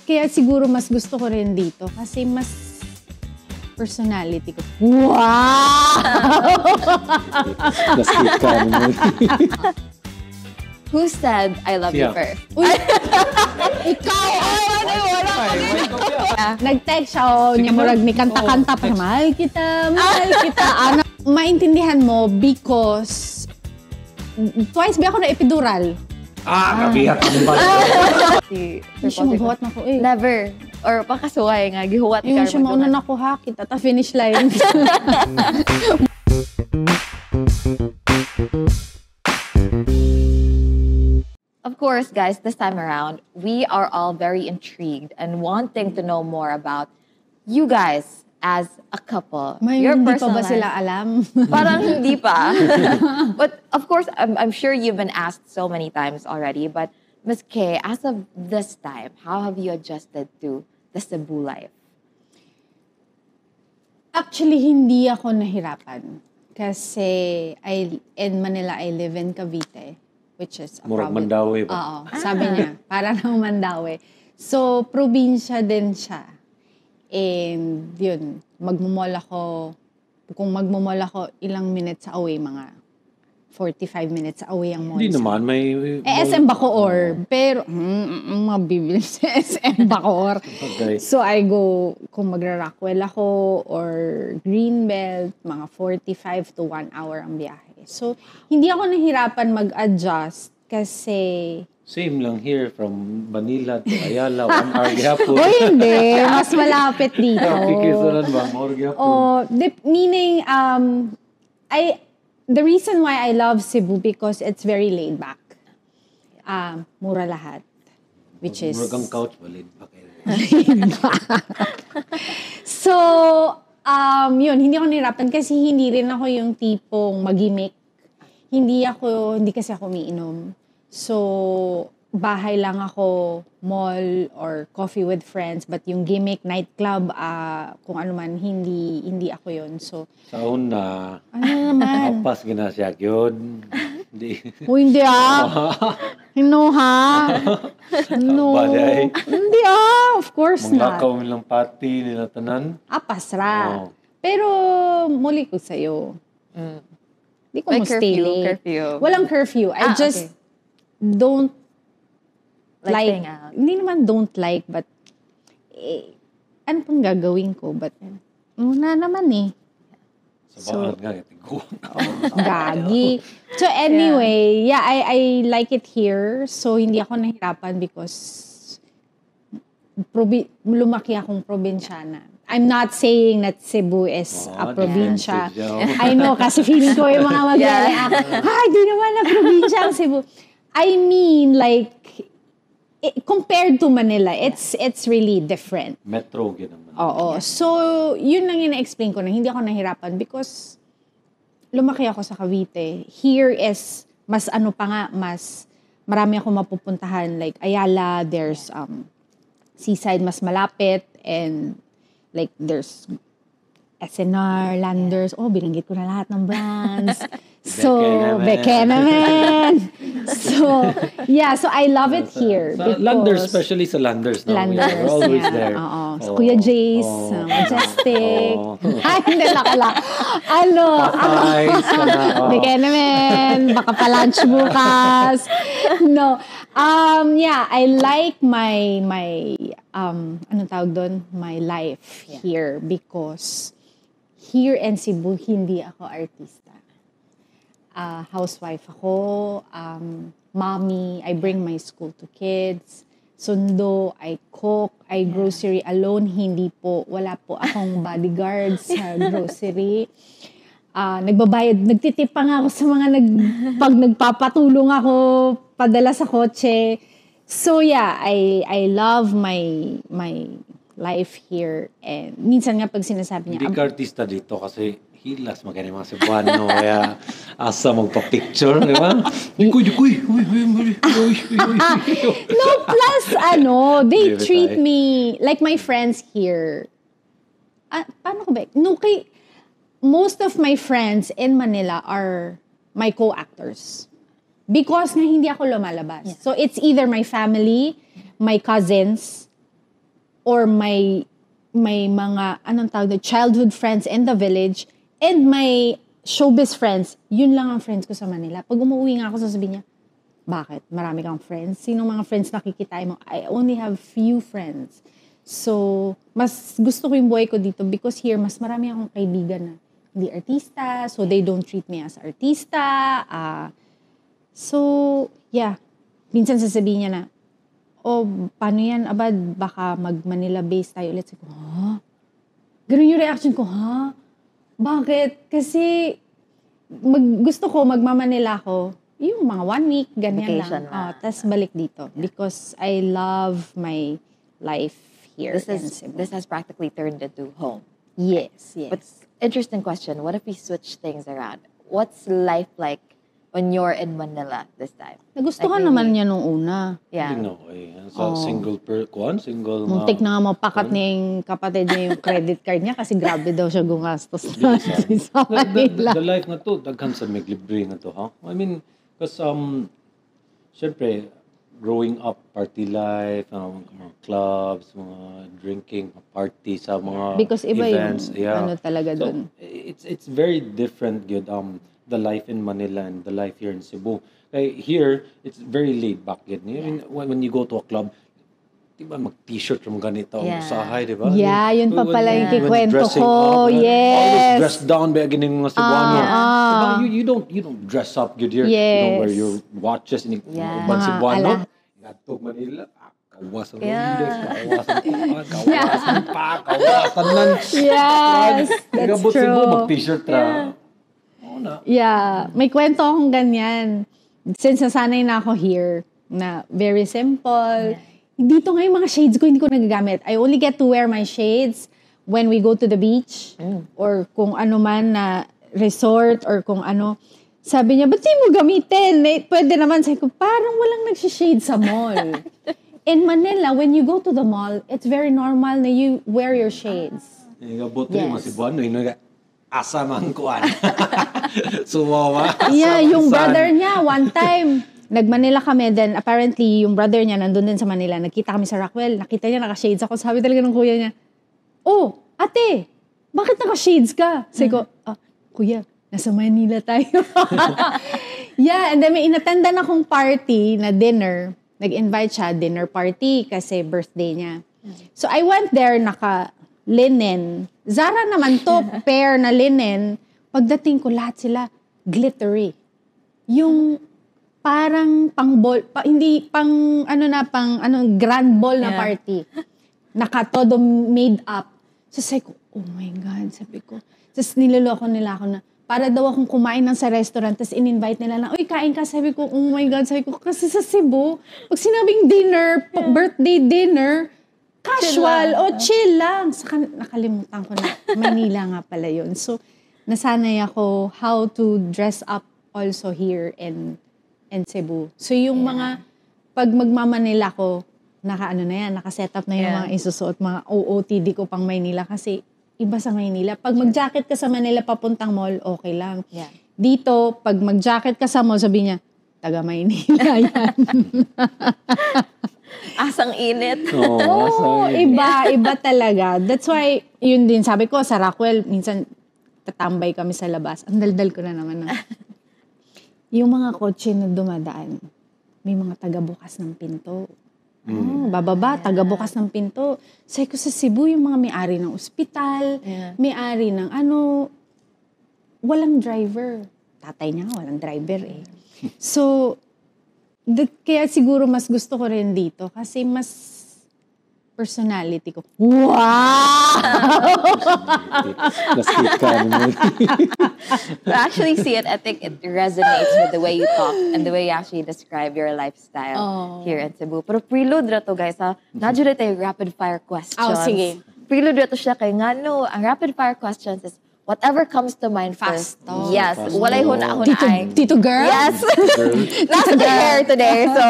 Kaya siguro mas gusto ko rin dito kasi mas personality ko. Wow! Who said I love you first? Ikaw! Nag-text siya, murag ni kanta-kanta pa, mahal kita. Maintindihan mo because twice ba ako na epidural? Kabihat mo ba? Hindi siya maghuwat na ko eh. Never. Or pakasuway nga, gihuwat Yung siya mauna na ko ha, kita ta finish line. Of course, guys, this time around, we are all very intrigued and wanting to know more about you guys as a couple. Your hindi pa ba sila alam? Parang hindi pa. But of course, I'm sure you've been asked so many times already. But Ms. K, as of this time, how have you adjusted to the Cebu life? Actually, hindi ako nahirapan. Kasi in Manila, I live in Cavite, which is a Murag Mandawi ba? Oo, sabi niya. Parang Mandawi. So, probinsya din siya. And yun, magmumall ako. Kung magmumall ako, ilang minutes away, mga 45 minutes away ang mall. Hindi naman, may... SM Bacoor. Pero, mabibili sa SM Bacoor. Okay. So, I go, kung magra-Rockwell ako, or Greenbelt, mga 45 to 1 hour ang biyahe. So, hindi ako nahirapan mag-adjust kasi... Same lang here, from Manila to Ayala, 1 hour gihapon. O hindi, mas malapit dito. Kikisaran ba? 1 hour gihapon. Meaning, the reason why I love Cebu because it's very laid back. Mura lahat. Which is... Muragang couch ba? Laid back. So, yun, hindi ako nahirapan kasi hindi rin ako yung tipong mag-gimmick. Hindi kasi ako umiinom. So, bahay lang ako, mall or coffee with friends, but yung gimmick, nightclub, kung ano man, hindi ako yun. So, sa una, ano naman? mapas ginasyak yun. Hindi. Hindi No ha? No. Baday. Hindi of course not. Mga nilang pati, nila tanan. Pasra. Oh. Pero, muli ko sa'yo. Hindi ko May mo stay late. curfew. Walang curfew. I just don't like staying out. Hindi naman don't like, but ano pang gagawin ko? But, muna naman eh. Sa bahan nga, Gagi. So anyway, I like it here. So hindi ako nahirapan because lumaki akong probinsyana. I'm not saying that Cebu is a probinsya. I know, kasi feeling ko yung mga mag-react. Di naman na probinsya ang Cebu. I mean, like, compared to Manila, it's really different. Metro, ginaman. Oo. So, yun lang yung na-explain ko na hindi ako nahirapan because lumaki ako sa Cavite. Here is, mas marami ako mapupuntahan. Like, Ayala, there's seaside mas malapit, and like, there's SNR, Landers. Binanggit ko na lahat ng brands. So, beke naman. So, so I love it here. Landers, especially sa Landers. Landers, we're always there. Sa Kuya Jace, Majestic. Hindi nakala. Beke naman. Baka pa-lunch bukas. No. I like my anong tawag doon? My life here because here in Cebu, hindi ako artista. Housewife ako, mommy, I bring my school to kids, sundo, I cook, I grocery alone, wala po akong bodyguard sa grocery. Nagtitip pa nga ako sa mga pag nagpapatulong ako, padala sa kotse. So I love my life here. And minsan nga pag sinasabi niya, hindi ka artista dito kasi hilas magkano mga Cebuano, kaya asa magpa-picture, di ba? Uy. No, plus they treat me like my friends here. Paano ko ba? No, most of my friends in Manila are my co-actors. Because nga hindi ako lumalabas. Yeah. So it's either my family, my cousins, or may mga, anong tawag na, childhood friends in the village, and my showbiz friends, yun lang ang friends ko sa Manila. Pag umuwi nga ako, sasabihin niya, bakit? Marami kang friends? Sinong mga friends nakikita mo? I only have few friends. So, mas gusto ko yung buhay ko dito because here, mas marami akong kaibigan na hindi artista, so they don't treat me as artista. So, yeah. Minsan sasabihin niya na, paano yan, abad, baka mag-Manila base tayo ulit. Sabi ko, ha? Ganun yung reaction ko, ha? Bakit? Kasi, gusto ko, magmamanila ko, yung mga 1 week, ganyan Vacation lang. Tapos balik dito. Because I love my life here in Cebu. This has practically turned into home. Yes, yes. But interesting question. What if we switch things around? What's life like when you're in Manila this time? Nagustuhan Like naman maybe- niya nung una. Yeah. Hindi na okay. So, single Muntik na nga mapakat niya yung kapatid niya yung credit card niya kasi grabe daw siya gumastos na sa Manila. The life na to, daghan sa may libre na to, ha? I mean, because, syempre, growing up, party life, mga clubs, mga drinking, party sa mga Because iba events. yung ano talaga So, dun. it's very different, good, the life in Manila and the life here in Cebu. Here, it's very laid back, good. I mean, when you go to a club, diba, mag-t-shirt yung ganito, Yeah. usahay, diba? Yeah, yun pa pala yung when kikwento dressing ko. up, Yes. always dressed down by gining mga Cebuano. Diba, ah. you don't dress up good here. You don't wear Yes. your watches in Yeah. ibang Mga Cebuano. ala. Gatog Manila, kawasan ng Yeah. index, kawasan kawasan nan. Yes, that's Gabot Cebu, true. mag-t-shirt ra. Oo na. Yeah, may kwento akong ganyan. Since nasanay na ako here, na very simple. Dito nga yung mga shades ko, hindi ko nagagamit. I only get to wear my shades when we go to the beach or kung ano man na resort or kung ano. Sabi niya, ba't di mo gamitin? Pwede naman. Sabi ko, parang walang nagsishade sa mall. In Manila, when you go to the mall, it's very normal na you wear your shades. Gabot rin mga Yes. Cebuano, asa man kuan. Suwawa. Yeah, yung brother niya, one time, nag-Manila kami, then apparently, yung brother niya nandun din sa Manila. Nagkita kami sa Rockwell, nakita niya naka-shades ako. Sabi talaga ng kuya niya, oh, ate, bakit naka-shades ka? Sabi ko, kuya, nasa Manila tayo. Yeah, and then may inattendan akong party na dinner. Nag-invite siya, dinner party, kasi birthday niya. So I went there, naka-linen. Zara naman to, pair na linen. Pagdating ko, lahat sila glittery. Yung parang pang-ball, hindi pang, grand ball na Yeah. party. Nakatodo made up. So sabi ko, oh my God, sabi ko. Tapos niloloko nila ako na, para daw akong kumain ng sa restaurant, tapos in-invite nila na, uy, kain ka. Sabi ko, oh my God, sabi ko, kasi sa Cebu, pag sinabing dinner, birthday dinner, casual, chill lang. Saka nakalimutan ko na, Manila nga pala yun. So, nasanay ako how to dress up also here in Cebu. So, yung mga, pag magmamanila ko, naka-set up na yung mga isusuot, mga OOTD ko pang Maynila kasi iba sa Maynila. Pag mag-jacket ka sa Manila papuntang mall, okay lang. Yeah. Dito, pag mag-jacket ka sa mall, sabi niya, taga Maynila yan. Asang init. Oo, iba talaga. That's why, yun din, sabi ko, sa Rockwell, minsan tatambay kami sa labas. Ang daldal ko na naman. Yung mga kotse na dumadaan, may mga taga-bukas ng pinto. Bababa, taga-bukas ng pinto. Sabi ko sa Cebu, yung mga may-ari ng ospital, may-ari ng walang driver. Tatay niya nga, walang driver eh. So, kaya siguro mas gusto ko rin dito kasi mas personality ko. Wow! To actually see it, I think it resonates with the way you talk and the way you actually describe your lifestyle here in Cebu. Pero prelude na to, guys, ha? Nadyo tayo rapid fire questions. Oh, sige. Prelude na to siya kay nga, no, ang rapid fire questions is whatever comes to mind first. Fasto. Yes. Fasto. Walay huna ay. Tito girl? Yes. Nasa the hair today, so.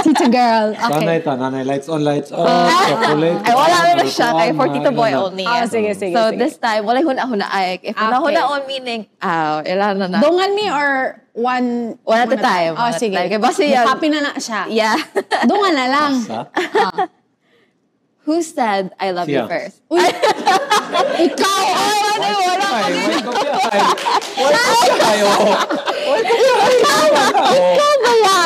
Tito girl. Okay. Sanay ta, nanay, lights on, chocolate. Ay, wala na siya kay for Tito Boy only. Sige. So this time, walay huna ay. If huna on meaning, ilan na. Dongan me or one One at a time. Oh, sige. Kaya basta yan. Happy na siya. Yeah. Dongan na lang. Who said I love you Siya. first? Ikaw! Ay, wait ko siya. Ay, Ikaw baya!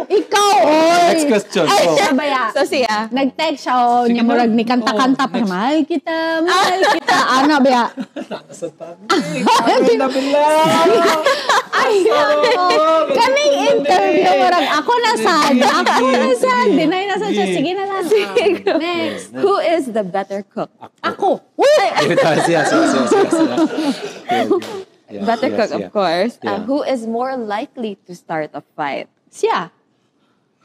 Ikaw, oy! Next question. Ay, Oh. siya baya. So siya. Nag-text siya, oh, Sige niya na. murag ni kanta-kanta pa. Next. Mahal kita, mahal kita. Ano baya? Sa tabi. Bila. Ay, kaming interview, murag ako na sad. Deny na sad siya. Sige na lang. Next. Who is the better cook? Ako. Uy! Siya. Better cook, of course. Yeah. Who is more likely to start a fight? Siya.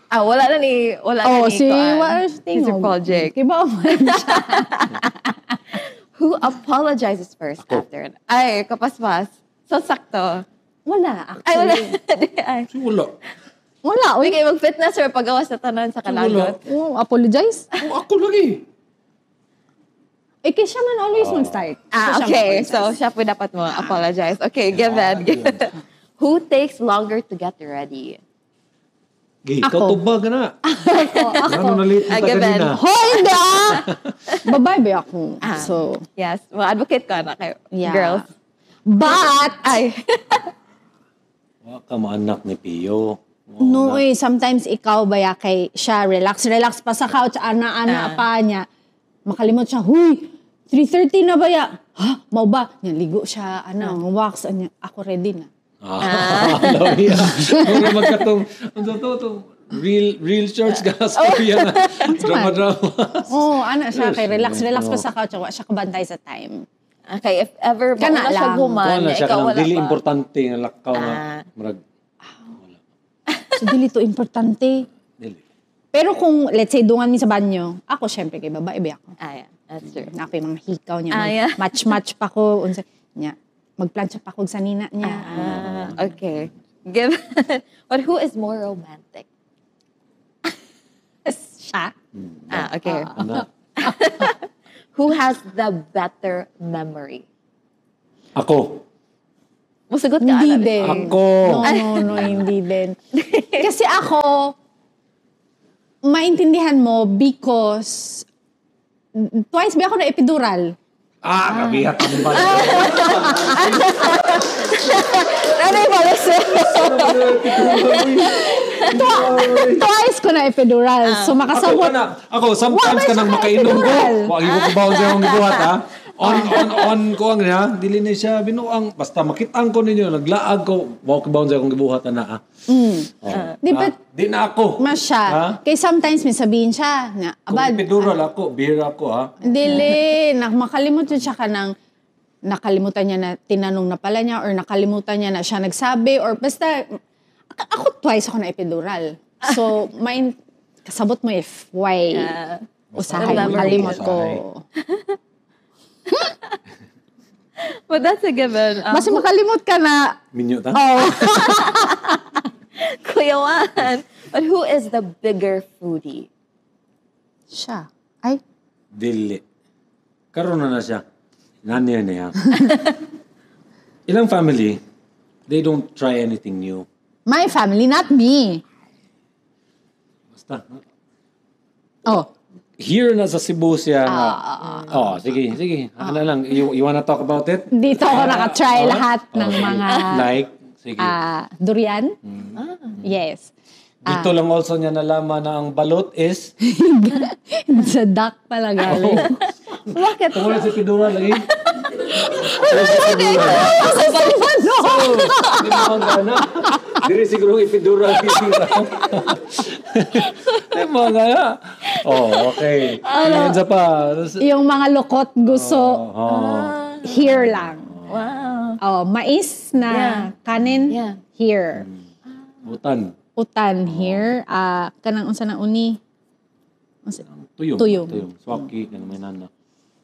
Wala na ni Si Kuan. what is Si Sir Paul Jake. Kiba man siya. Who apologizes first Ako. after? Ay, kapaspas. So, sakto. Wala, Ay, wala. actually. Ay. Wala. Wala, uy. Okay, mag-fitness or pagawas sa tanan sa kalagot. Oh, apologize. Ako lagi. Eh, kasi siya man always mag-start. So, siya Okay. mag-apologize. So, siya po dapat mo apologize. Okay, given. Who takes longer to get ready? Gay, Ako. ikaw tubag na. Ano nalit Ay, kita gaben. kanina? Hoy, hindi ah! Babae ba ako? So, Yes. Well, advocate ka na kayo. yeah. Girls. But, Ay. Wala ka maanak ni Pio. no eh, sometimes ikaw ba ya kay siya, relax pa sa couch, ana pa niya. Makalimot siya, huy, 3:30 na ba ya? Ha? Mau ba? Niya, ligo siya, wax, ako ready na. Alam niya. Kung magkatong, real church ka sa kuya na. Drama. Oh, siya kay relax pa sa couch, wa siya kabantay sa time. Okay, if ever Kana mauna siya lang. human, Wala siya ikaw kanang wala dili pa. importante nga lakaw nga. Marag, So, dili to importante. dili. Pero kung, let's say, dungan mi sa banyo, ako syempre kay babae ba ako. Yeah, that's true. Na ako yung mga hikaw niya. Yeah. Match pa ko. Unsa niya. Magplansya pa ko sa nina niya. Okay. Given, but who is more romantic? Siya. Okay. Ana. Who has the better memory? Ako. Musugot ka, Hindi Ana. din. Ako. No, hindi din. Kasi ako, maintindihan mo because twice ba ako na epidural? Kabihat ang ba? Ano yung balas? Twice ko na epidural. So makasabot. Ako, sometimes Wa ba ka nang siya makainom ko. epidural? Wag ko kubaon sa akong gibuhat ha. On ko ang niya, dili ni siya binuang basta makitang ko ninyo naglaag ko, wag ko kubaon sa akong gibuhat na ha. Di ba, Di na ako. mas siya. Ha? Kaya sometimes may sabihin siya na, Kung abad, epidural ako, beer ako ha. dili, makalimutan siya ka ng, nakalimutan niya na tinanong na pala niya or nakalimutan niya na siya nagsabi or basta, ako twice ako na epidural. So, kasabot mo if why usahay, Remember makalimot usahay. ko. But that's a given. Basta makalimot ka na, Minyo ta? oh, Kuya Juan. But who is the bigger foodie? siya. Ay, Dili. Karon na siya. Nanay niya. Ilang family, they don't try anything new. my family, not me. Basta. Oh, Here na sa Cebu siya nga. Sige. Ano lang, you wanna talk about it? dito ako nakatry lahat ng mga Like, sige. durian. Yes. Dito lang also niya nalaman na ang balot is Sa duck pala galing. Bakit? tungkol sa pidura lagi. Di mo ang gana. Diri siguro ipidura. Di mo ang gana. Oh, okay. Yan sa pa. Yung mga lukot gusto here lang. Wow. Oh, mais na Yeah. kanin Yeah. here. Butan. Utan here. Kanang unsa na uni. Tuyong. Tuyong. Swaki. Yan may nana.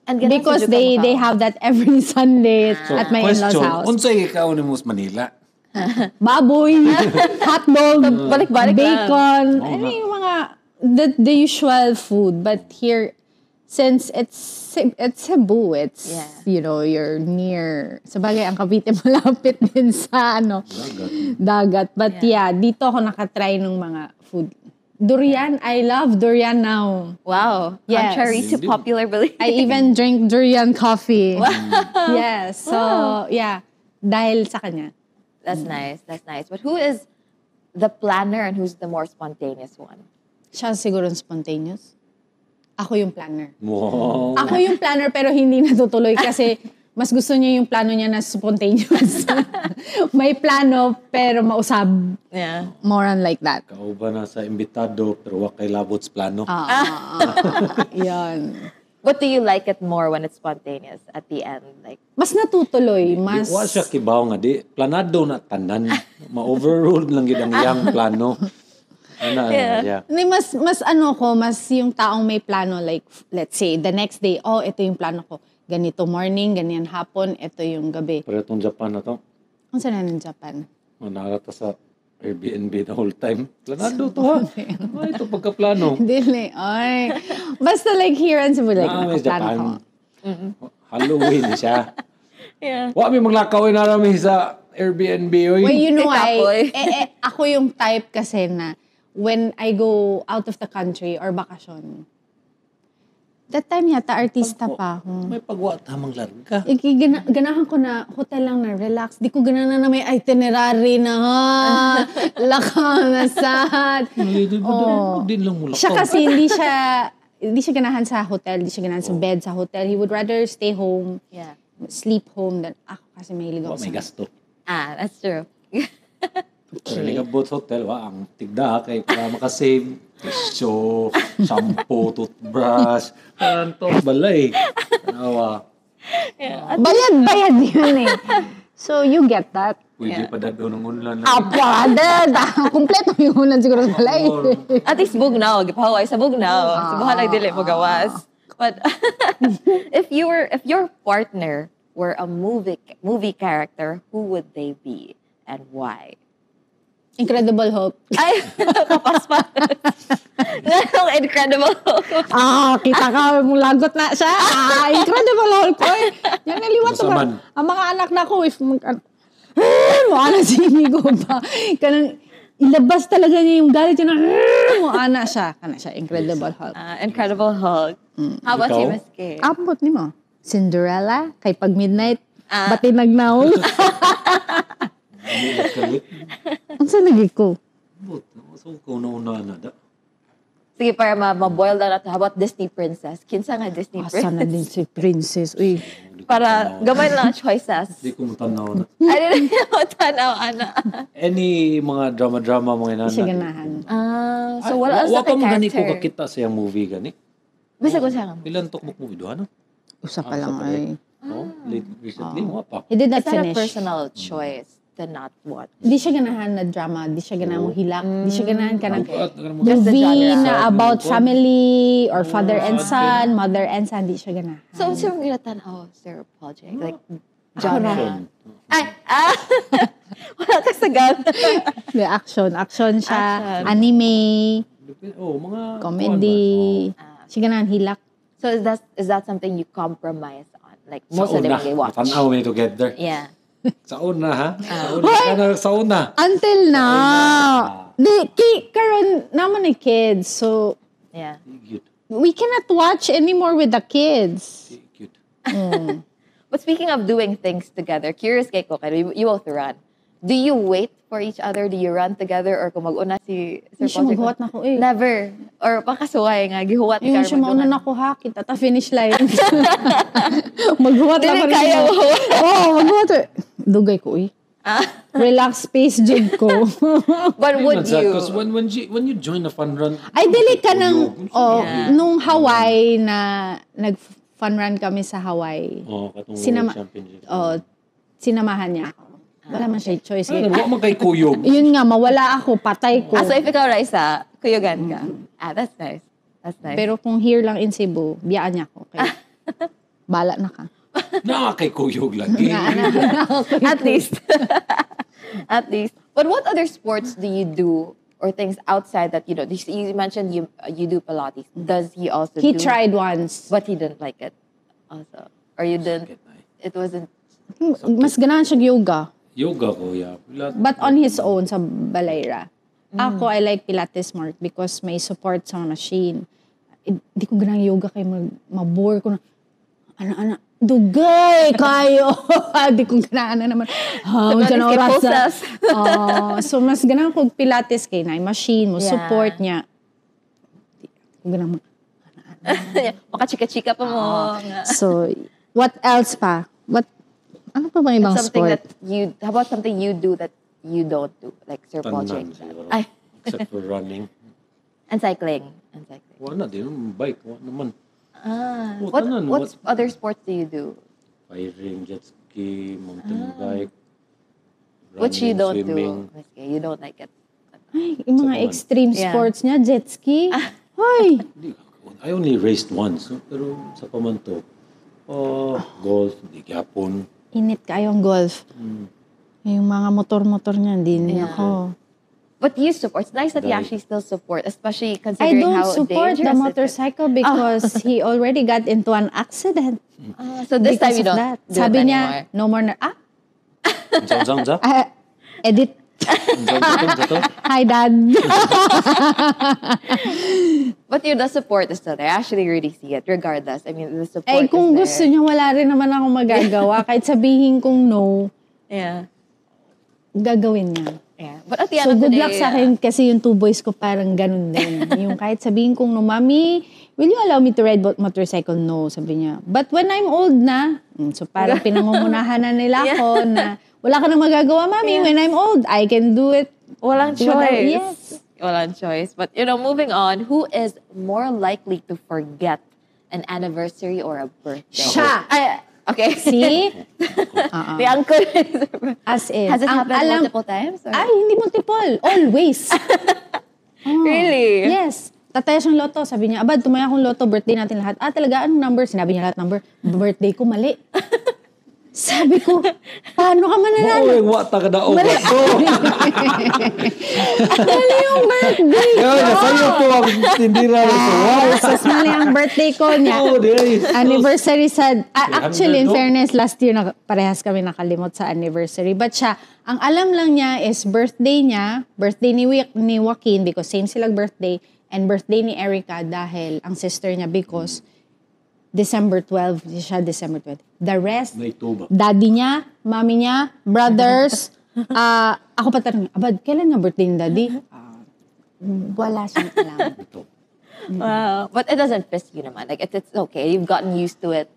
And ganun Because sa Jukang they Macau. have that every Sunday at my in-laws question, house. unsay ikaw ni Mus Manila? Baboy, hotdog, Balik-balik lang. bacon, ano yung mga the usual food. But here, since it's Cebu, it's Yeah. you're near. Sabagay ang Cavite malapit din sa dagat. But yeah, dito ako nakatry ng mga food. Durian, I love durian now. Wow. Yes. Contrary to popular belief. I even drink durian coffee. Yes. So, yeah. Dahil sa kanya. That's nice. That's nice. But who is the planner and who's the more spontaneous one? Siya siguro spontaneous. Ako yung planner. Wow. Ako yung planner pero hindi natutuloy kasi mas gusto niya yung plano niya na spontaneous. May plano pero mausab. Yeah. More on like that. Kauba na sa imbitado pero wa kay labot sa plano. Yan. What do you like it more when it's spontaneous at the end? Like, Mas natutuloy. Mas... Wa siya kibaw nga di planado na tanan. Ma-overruled lang gid ang iyang plano. Ana, yeah. Hindi, mas ano ko, mas yung taong may plano, like, let's say, the next day, ito yung plano ko. Ganito morning, ganyan hapon, ito yung gabi. Pero itong Japan na to, Ang sana ng Japan? narata sa Airbnb the whole time. Planado to ha. Ito pagkaplano. Dili, ay. Basta like here in Cebu, like, May nakaplano Japan. ko. Halloween siya. yeah. Wa may maglakaw na rami sa Airbnb. Oy. Well, you know Ikapoy. why? Ako yung type kasi na when I go out of the country or bakasyon, that time yata, artista pa ako. May pagwa tamang larga. Ganahan ko na hotel lang na relax. Di ko ganahan na may itinerary na lakaw na sad. Din lang mula. Siya kasi hindi siya ganahan sa hotel, hindi siya ganahan sa bed sa hotel. He would rather stay home, Yeah. sleep home than ako kasi mahilig ako May gasto. That's true. Pero nagabot sa hotel, ang tigda kay para makasave. Tissue, shampoo, toothbrush. Parang to, balay. Tanawa. Bayad yun eh. So, you get that. Pwede pa daw ng ulan. Kompleto yung ulan siguro sa balay. At least bugnaw. Gipahaway sa bugnaw. Subuhan lang dili mo gawas. But if your partner were a movie character, who would they be and why? Incredible Hulk. Ay, kapaspas. Ganong Incredible Hulk. Kita ka, mong lagot na siya. Incredible Hulk. Oy, yan naliwat ba? Masaman. Ang mga anak na ko, if mo ana si Migo ba? Kanang ilabas talaga niya yung galit niya na mo ana siya. Kana siya, Incredible Hulk. Incredible Hulk. How about Ikaw? you, Miss Kay? Abot ni mo. Cinderella, kay pag midnight, bati nagnaw. Ang sa lagi ko. So, kung nauna na da. Sige, para ma-boil down natin. How about Disney Princess? Kinsa nga Disney Asa na din Princess? si Princess. Uy, Para gamay lang ang choices. Hindi ko matanaw na. I didn't know tanaw, ana. Any mga drama-drama mga inana. hindi siya ganahan. So wala sa Wa ka mo gani ko character. kakita sa yung movie gani. Basta ko siya nga. Ilan tok movie do ano? Usa pa lang sa ay. Oh, late recently mo pa. He did Is not that a finish. personal choice to not watch? Di siya ganahan na drama, di siya ganahan mo hilak, di siya ganahan ka ng Just the movie genre. na about family or father and son, mother and son, di siya ganahan. So, sir, mga tanaw, Sir Paul J. Like, Ako genre. na. Ay, wala ka sa gan. The action siya, Action. anime, Oh, mga comedy, siya ganahan hilak. So, is that something you compromise on? Like, Sa most of them una, they watch. tanaw may together. Yeah. Sa una ha? Sa una. Until now, karon naman ni kids, so Yeah. Cute. we cannot watch anymore with the kids. Cute. But speaking of doing things together, curious kay ko, kayo, you both run. Do you wait for each other? Do you run together? Or kung mag-una si Sir Hindi siya Paul J. maghuwat na ko eh. Never. Or pakasuway nga, gihuwat Yung ka, siya mauna na ko ha, kita ta finish line. Maghuwat Dili lang kaya mo. Oo, maghuwat. Dugay ko eh. Relax space jud ko. But would you? Because when you join a fun run, Ay, dili ka ng, Yeah. nung Hawaii na nag-fun run kami sa Hawaii. katong Sinama- World Championship. sinamahan niya ako. Wala man siya choice. Ano, wa man kay kuyog. Yun nga, mawala ako, patay ko. So if ikaw, Raisa, kuyugan ka. That's nice. That's nice. Pero kung here lang in Cebu, biyaan niya ako. Kaya, bala na ka. Na kay kuyog lagi. At least. At least. But what other sports do you do or things outside that, you mentioned you do Pilates. Does he also He do? tried once. But he didn't like it also. Or you didn't, it wasn't, Mas ganahan siya yoga. Yoga ko, yeah. But on his own, sa Balayra. Ako, I like Pilates more because may support sa machine. Hindi ko ganang yoga kay mabore ko na, ana, dugay kayo. Di ko ganaan naman. Diyan na oras na. So, mas ganang kog Pilates kay na machine mo, support niya. Di ko ganang Makachika-chika pa mo. So, what else pa? Ano pa bang ibang something sport? how about something you do that you don't do? Like Sir Paul Tanan James. siguro. Ay. Except for running. And cycling. Wala din. Bike. Wala naman. What other sports do you do? Firing, jet ski, mountain bike. Which you running, don't swimming. do. Okay, you don't like it. Ay, yung mga Sa extreme sports niya, jet ski. Hoy! I only raced once. No? Pero sa pamanto, golf, di gyapon. Init kayo ang golf. Yung mga motor-motor niya, hindi ako. But you support. It's nice that you actually still support, especially I considering don't how support the dangerous motorcycle because he already got into an accident. So this time Because you of don't that. do Sabi it niya, anymore. no more na, Unsa? edit. Unsa? Hi, Dad. But the support is still there. I actually really see it, regardless. I mean, the support Eh, kung is gusto there. niya, wala rin naman ako magagawa. Kahit sabihin kong no, Yeah. gagawin niya. Yeah. But at the end So, of the good day, luck sa akin kasi yung 2 boys ko parang ganun din. Yung kahit sabihin kong no, Mami, will you allow me to ride motorcycle? No, sabi niya. But when I'm old na, so parang pinangungunahan na nila ako na wala ka nang magagawa, Mami. When I'm old, I can do it. walang Do whatever- choice. Yes. Walang choice. But, moving on, who is more likely to forget an anniversary or a birthday? Siya. Okay. See? The uncle. As in. Has it ang happened multiple times? Or? Ay, hindi multiple. Always. Really? Yes. Tataya siyang loto. Sabi niya, Abad, tumaya akong loto, birthday natin lahat. Talaga, anong number? Sinabi niya lahat number. Birthday ko, mali. Sabi ko, paano ka mananalo? Mao wa ta kada og. Mali yung birthday ko. Sayo to ang tindira ito. Sas mali ang birthday ko niya. Oh, di. Anniversary sa... actually, in 300, no? fairness, last year parehas kami nakalimot sa anniversary. But siya, ang alam lang niya is birthday niya, birthday ni Joaquin because same silang birthday, and birthday ni Erica dahil ang sister niya because December 12, siya December 12. The rest, May tuba. daddy niya, mommy niya, brothers, ako pa tanong, Abad, kailan nga birthday ni daddy? Wala siyang alam. Wow. But it doesn't piss you naman. Like, it's okay. You've gotten used to it.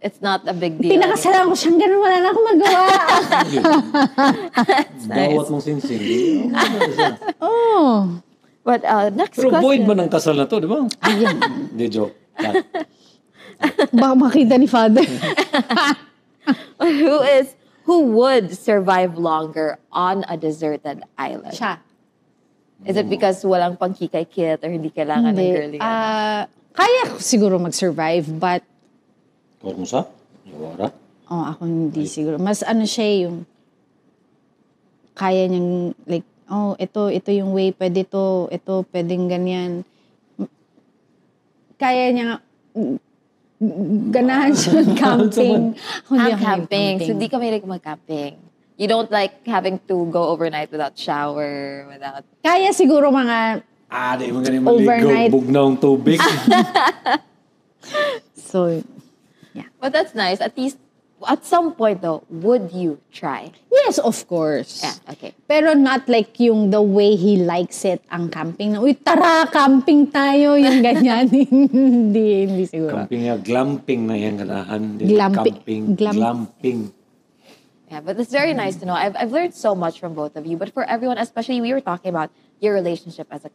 It's not a big deal. Pinakasalan ko siyang ganun, wala na akong magawa. Bawat mong sinsing. Oh. But next Pero question. void man ang kasal na to, di ba? Hindi, joke. Baka makita ni Father. Who would survive longer on a deserted island? Siya. Is it because walang pangkikay-kit or hindi kailangan ng girly? Kaya ko siguro mag-survive, but Kung sa? Yawara? ako hindi siguro. Mas siya yung kaya niyang like, ito yung way, pwede ito, pwedeng ganyan. Kaya niya nga, ganahan siya ng camping. Hindi ako camping. camping. So, di ka mahilig mag-camping. You don't like having to go overnight without shower, without... Kaya siguro mga, Di mo ganun Overnight. maligaw, bugnaw ang tubig. so, But that's nice. At least, at some point though, would you try? yes, of course. Yeah, okay. Pero not like yung the way he likes it, ang camping na, uy, tara, camping tayo, yung ganyan. hindi siguro. Camping glamping na yung ganahan. Glamping. Camping, Glam- glamping. Yeah, but it's very nice to know. I've learned so much from both of you. But for everyone, especially we were talking about your relationship as a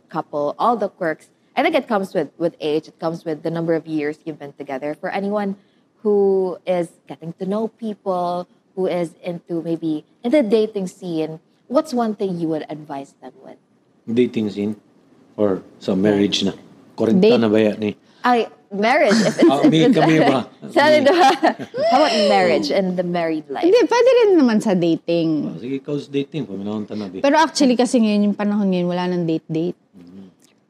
couple, all the quirks. I think it comes with age. It comes with the number of years you've been together. For anyone who is getting to know people, who is into maybe in the dating scene, what's one thing you would advise them with? Dating scene? Or sa marriage na? 40 Date. na ba yan eh? Marriage. If it's, Kami ba? How about marriage and the married life? Hindi, pwede rin naman sa dating. Sige, ikaw sa dating. Paminahon ta na, be. Pero actually kasi ngayon, yung panahon ngayon, wala nang date-date.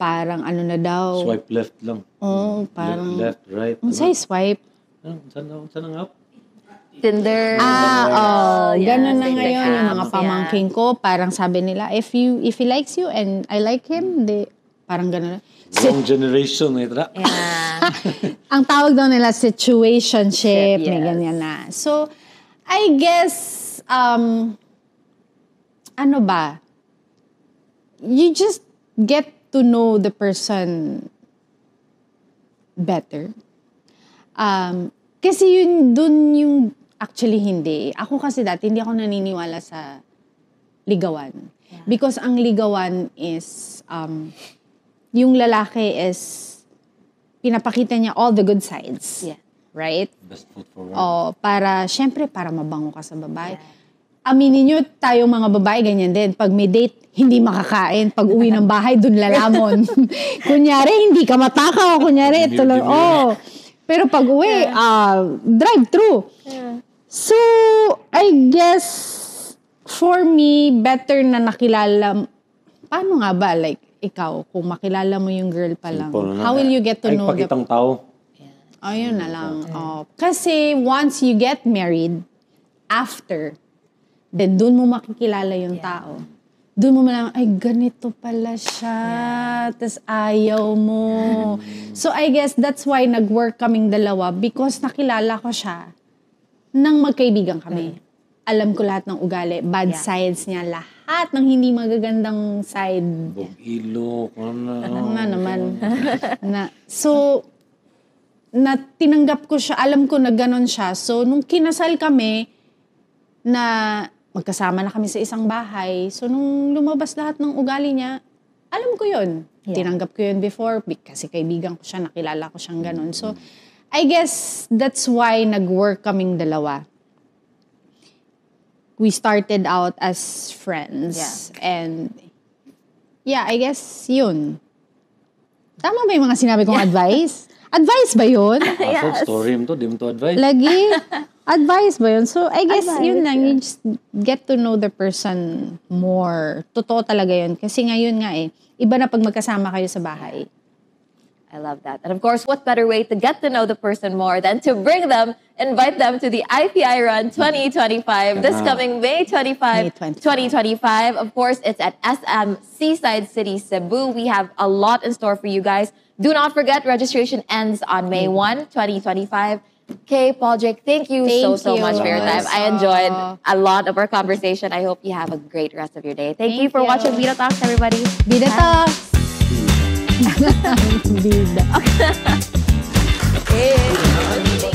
Parang ano na daw. Swipe left lang. Oo, parang... Left, right. Ang say swipe. Saan ang up? Tinder. Ganun na yes, ngayon yung mga apps, pamangking ko. Parang sabi nila, if he likes you and I like him, parang ganun. Wrong generation, itra. Yeah. Ang tawag daw nila situationship, Yes. may ganyan na. So, I guess, ano ba? You just get to know the person better. Kasi dun yung, actually hindi. Ako kasi dati, hindi ako naniniwala sa ligawan. Yeah. Because ang ligawan is, yung lalaki is, pinapakita niya all the good sides. Yeah. Right? Best foot forward. Syempre, para mabango ka sa babae. Aminin nyo, tayo mga babae, ganyan din. Pag may date, hindi makakain. Pag uwi ng bahay, dun lalamon. Kunyari, hindi ka matakaw. Kunyari, tuloy, Pero pag uwi, drive-thru. Yeah. So, I guess, for me, better na nakilala, paano nga ba, like, ikaw, kung makilala mo yung girl pa lang, Simple na. how will you get to Ay, know pakitang tao. yun na lang. Kasi once you get married, after, then dun mo makikilala yung tao. Dun mo malang, ay, ganito pala siya. Tas ayaw mo. So, I guess that's why nag-work kaming dalawa because nakilala ko siya nang magkaibigan kami. Alam ko lahat ng ugali, bad sides niya, lahat ng hindi magagandang side. Bog-ilo, Ano na naman. So, na tinanggap ko siya, alam ko na ganon siya. So, nung kinasal kami, na magkasama na kami sa isang bahay, so nung lumabas lahat ng ugali niya, alam ko yun. Yeah. Tinanggap ko yun before, kasi kaibigan ko siya, nakilala ko siyang ganon. So, I guess that's why nag-work kaming dalawa. We started out as friends. Yeah. And, yeah, I guess yun. Tama ba yung mga sinabi kong advice? Advice ba yun? Yes. Story mo to, di mo to advice. Lagi? Advice ba yun? So, I guess Advice, yun lang. You just get to know the person more. Totoo talaga yun. Kasi ngayon nga iba na pag magkasama kayo sa bahay. I love that. And of course, what better way to get to know the person more than to invite them to the IPI Run 2025 this coming May 25, 2025. Of course, it's at SM Seaside City, Cebu. We have a lot in store for you guys. Do not forget, registration ends on May 1, 2025. Okay, Paul Jake, thank you so much for your time. I enjoyed a lot of our conversation. I hope you have a great rest of your day. Thank you for watching Bida Talks, everybody. Bida Talks! Bida. Okay.